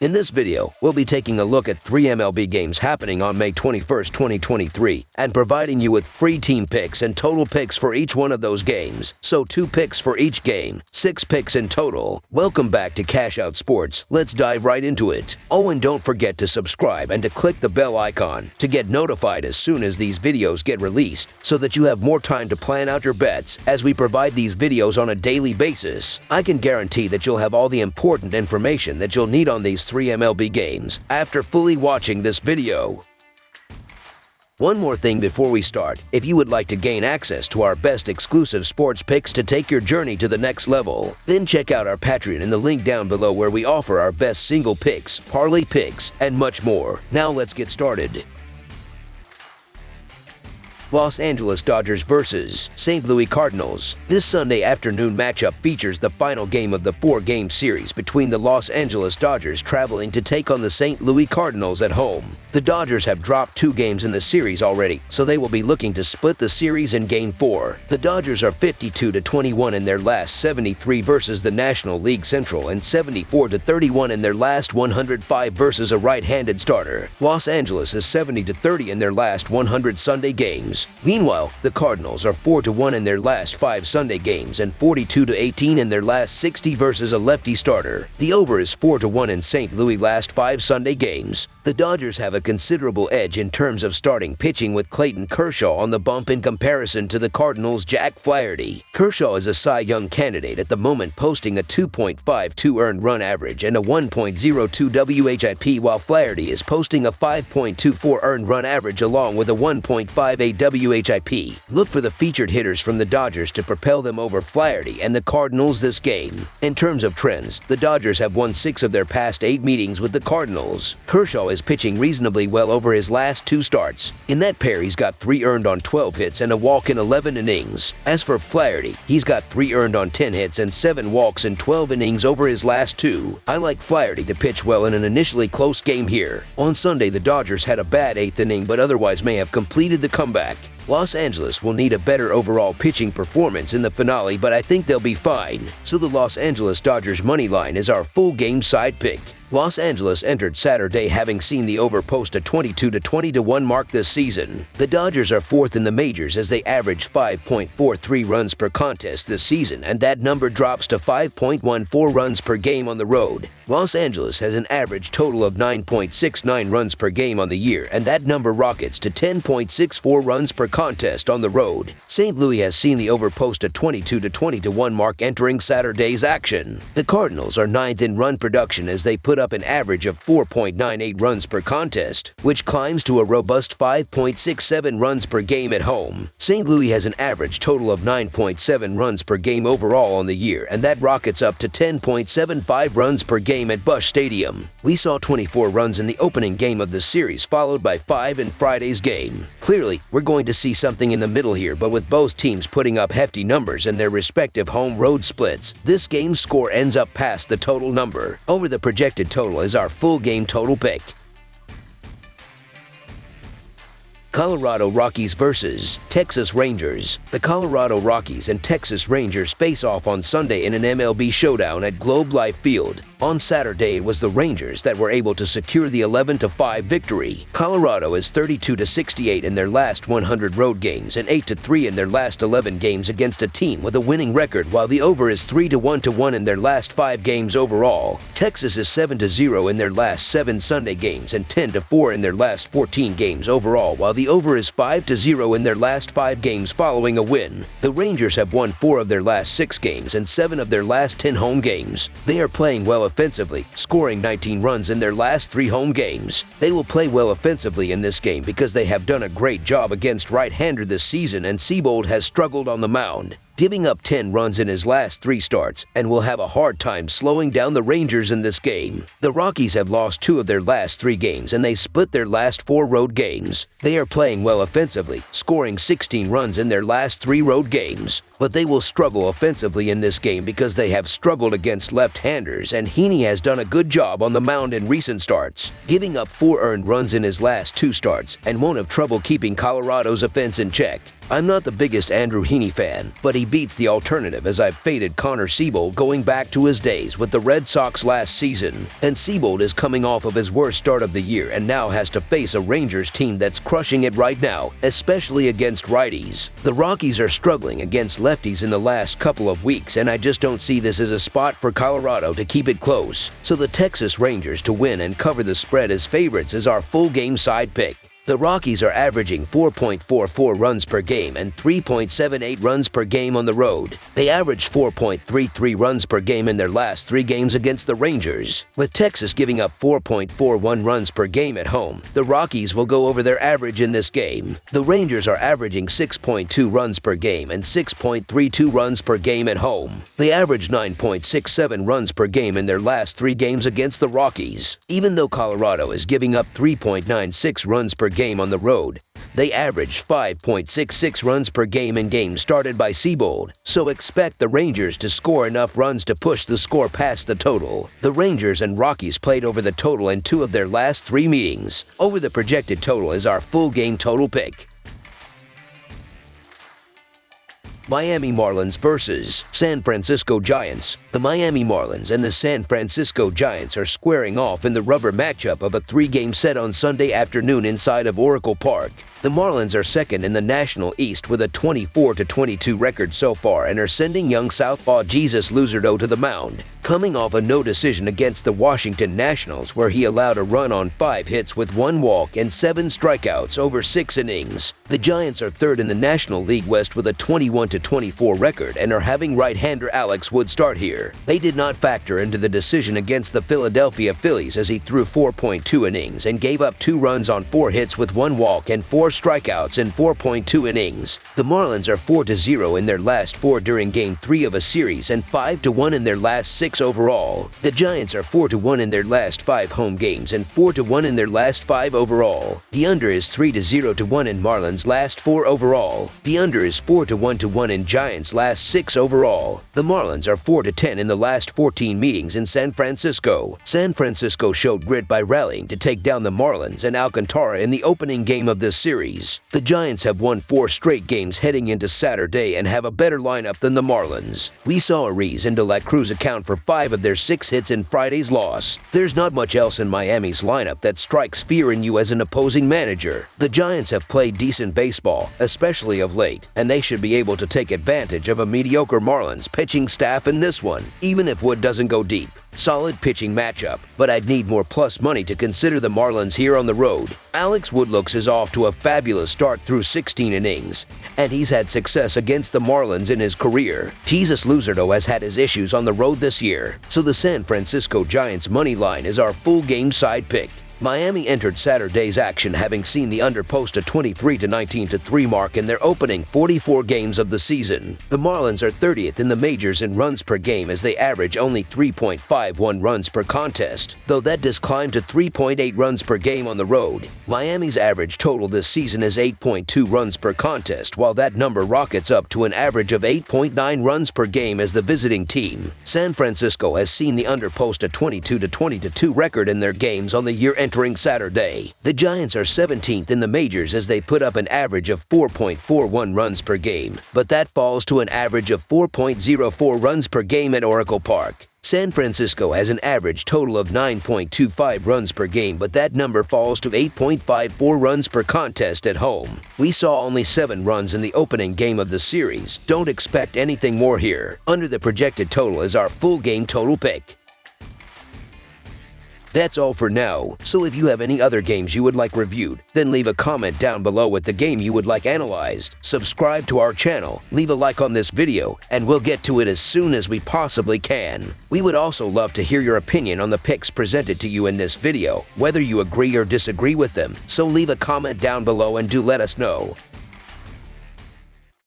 In this video, we'll be taking a look at 3 MLB games happening on May 21st, 2023, and providing you with free team picks and total picks for each one of those games. So 2 picks for each game, 6 picks in total. Welcome back to Cash Out Sports. Let's dive right into it. Oh, and don't forget to subscribe and to click the bell icon to get notified as soon as these videos get released, so that you have more time to plan out your bets as we provide these videos on a daily basis. I can guarantee that you'll have all the important information that you'll need on these 3 MLB games after fully watching this video. One more thing before we start: if you would like to gain access to our best exclusive sports picks to take your journey to the next level, then check out our Patreon in the link down below, where we offer our best single picks, parlay picks, and much more. Now let's get started. Los Angeles Dodgers vs. St. Louis Cardinals. This Sunday afternoon matchup features the final game of the 4-game series between the Los Angeles Dodgers traveling to take on the St. Louis Cardinals at home. The Dodgers have dropped 2 games in the series already, so they will be looking to split the series in Game 4. The Dodgers are 52-21 in their last 73 versus the National League Central and 74-31 in their last 105 versus a right-handed starter. Los Angeles is 70-30 in their last 100 Sunday games. Meanwhile, the Cardinals are 4-1 in their last 5 Sunday games and 42-18 in their last 60 versus a lefty starter. The over is 4-1 in St. Louis' last 5 Sunday games. The Dodgers have a considerable edge in terms of starting pitching, with Clayton Kershaw on the bump in comparison to the Cardinals' Jack Flaherty. Kershaw is a Cy Young candidate at the moment, posting a 2.52 earned run average and a 1.02 WHIP, while Flaherty is posting a 5.24 earned run average along with a 1.58 WHIP. Look for the featured hitters from the Dodgers to propel them over Flaherty and the Cardinals this game. In terms of trends, the Dodgers have won 6 of their past 8 meetings with the Cardinals. Kershaw is pitching reasonably well over his last 2 starts. In that pair, he's got 3 earned on 12 hits and a walk in 11 innings. As for Flaherty, he's got 3 earned on 10 hits and 7 walks in 12 innings over his last 2. I like Flaherty to pitch well in an initially close game here. On Sunday, the Dodgers had a bad 8th inning, but otherwise may have completed the comeback. Los Angeles will need a better overall pitching performance in the finale, but I think they'll be fine. So the Los Angeles Dodgers money line is our full game side pick. Los Angeles entered Saturday having seen the over post a 22-20-1 mark this season. The Dodgers are 4th in the majors as they average 5.43 runs per contest this season, and that number drops to 5.14 runs per game on the road. Los Angeles has an average total of 9.69 runs per game on the year, and that number rockets to 10.64 runs per contest on the road. St. Louis has seen the over post a 22-20-1 mark entering Saturday's action. The Cardinals are 9th in run production as they put up an average of 4.98 runs per contest, which climbs to a robust 5.67 runs per game at home. St. Louis has an average total of 9.7 runs per game overall on the year, and that rockets up to 10.75 runs per game at Busch Stadium. We saw 24 runs in the opening game of the series, followed by 5 in Friday's game. Clearly, we're going to see something in the middle here, but with both teams putting up hefty numbers in their respective home-road splits, this game's score ends up past the total number. Over the projected total is our full game total pick. Colorado Rockies vs. Texas Rangers. The Colorado Rockies and Texas Rangers face off on Sunday in an MLB showdown at Globe Life Field. On Saturday, it was the Rangers that were able to secure the 11-5 victory. Colorado is 32-68 in their last 100 road games and 8-3 in their last 11 games against a team with a winning record, while the over is 3-1 in their last 5 games overall. Texas is 7-0 in their last 7 Sunday games and 10-4 in their last 14 games overall, while the over is 5-0 in their last 5 games following a win. The Rangers have won 4 of their last 6 games and 7 of their last 10 home games. They are playing well offensively, scoring 19 runs in their last 3 home games. They will play well offensively in this game because they have done a great job against right-hander this season, and Seabold has struggled on the mound, giving up 10 runs in his last 3 starts, and will have a hard time slowing down the Rangers in this game. The Rockies have lost 2 of their last 3 games, and they split their last 4 road games. They are playing well offensively, scoring 16 runs in their last 3 road games. But they will struggle offensively in this game because they have struggled against left-handers, and Heaney has done a good job on the mound in recent starts, giving up 4 earned runs in his last 2 starts, and won't have trouble keeping Colorado's offense in check. I'm not the biggest Andrew Heaney fan, but he beats the alternative as I've faded Connor Seabold going back to his days with the Red Sox last season. And Seabold is coming off of his worst start of the year and now has to face a Rangers team that's crushing it right now, especially against righties. The Rockies are struggling against lefties in the last couple of weeks, and I just don't see this as a spot for Colorado to keep it close. So the Texas Rangers to win and cover the spread as favorites is our full game side pick. The Rockies are averaging 4.44 runs per game and 3.78 runs per game on the road. They averaged 4.33 runs per game in their last 3 games against the Rangers. With Texas giving up 4.41 runs per game at home, the Rockies will go over their average in this game. The Rangers are averaging 6.2 runs per game and 6.32 runs per game at home. They averaged 9.67 runs per game in their last 3 games against the Rockies. Even though Colorado is giving up 3.96 runs per game on the road, they averaged 5.66 runs per game in games started by Seabold, so expect the Rangers to score enough runs to push the score past the total. The Rangers and Rockies played over the total in 2 of their last 3 meetings. Over the projected total is our full game total pick. Miami Marlins versus San Francisco Giants. The Miami Marlins and the San Francisco Giants are squaring off in the rubber matchup of a 3-game set on Sunday afternoon inside of Oracle Park. The Marlins are second in the National East with a 24-22 record so far and are sending young southpaw Jesus Luzardo to the mound, coming off a no decision against the Washington Nationals where he allowed a run on 5 hits with 1 walk and 7 strikeouts over 6 innings. The Giants are third in the National League West with a 21-24 record and are having right-hander Alex Wood start here. They did not factor into the decision against the Philadelphia Phillies as he threw 4.2 innings and gave up 2 runs on 4 hits with 1 walk and 4 strikeouts in 4.2 innings. The Marlins are 4-0 in their last 4 during Game 3 of a series and 5-1 in their last 6 overall. The Giants are 4-1 in their last 5 home games and 4-1 in their last 5 overall. The under is 3-0-1 in Marlins' last 4 overall. The under is 4-1 in Giants' last 6 overall. The Marlins are 4-10 in the last 14 meetings in San Francisco. San Francisco showed grit by rallying to take down the Marlins and Alcantara in the opening game of this series. The Giants have won 4 straight games heading into Saturday and have a better lineup than the Marlins. We saw Ariz and De La Cruz account for 5 of their 6 hits in Friday's loss. There's not much else in Miami's lineup that strikes fear in you as an opposing manager. The Giants have played decent baseball, especially of late, and they should be able to take advantage of a mediocre Marlins pitching staff in this one, even if Wood doesn't go deep. Solid pitching matchup, but I'd need more plus money to consider the Marlins here on the road. Alex Woodlooks is off to a fabulous start through 16 innings, and he's had success against the Marlins in his career. Jesus Luzardo has had his issues on the road this year, so the San Francisco Giants money line is our full game side pick. Miami entered Saturday's action having seen the under post a 23-19-3 mark in their opening 44 games of the season. The Marlins are 30th in the majors in runs per game as they average only 3.51 runs per contest, though that does climb to 3.8 runs per game on the road. Miami's average total this season is 8.2 runs per contest, while that number rockets up to an average of 8.9 runs per game as the visiting team. San Francisco has seen the under post a 22-22 record in their games on the year entering Saturday. The Giants are 17th in the majors as they put up an average of 4.41 runs per game, but that falls to an average of 4.04 runs per game at Oracle Park. San Francisco has an average total of 9.25 runs per game, but that number falls to 8.54 runs per contest at home. We saw only 7 runs in the opening game of the series. Don't expect anything more here. Under the projected total is our full game total pick. That's all for now, so if you have any other games you would like reviewed, then leave a comment down below with the game you would like analyzed. Subscribe to our channel, leave a like on this video, and we'll get to it as soon as we possibly can. We would also love to hear your opinion on the picks presented to you in this video, whether you agree or disagree with them, so leave a comment down below and do let us know.